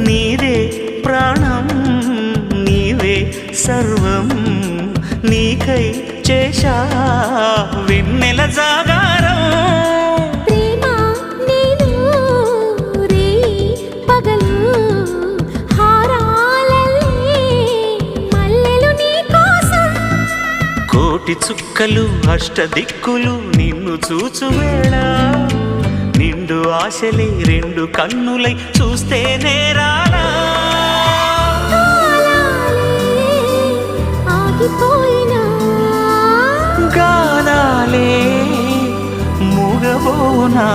నీదే ప్రాణం నీవే సర్వం నీకై చేశా వెన్నెల జాగారం ప్రేమ నేను రే పగలు హారాలల్లే మల్లెలు నీ కోసం కోటి చుక్కలు అష్టదిక్కులు నిన్ను చూచువేళ నిండు ఆశలే రెండు కన్నులై చూస్తే నేరాలా ఆగిపోయినా గానాలే మూగబోనా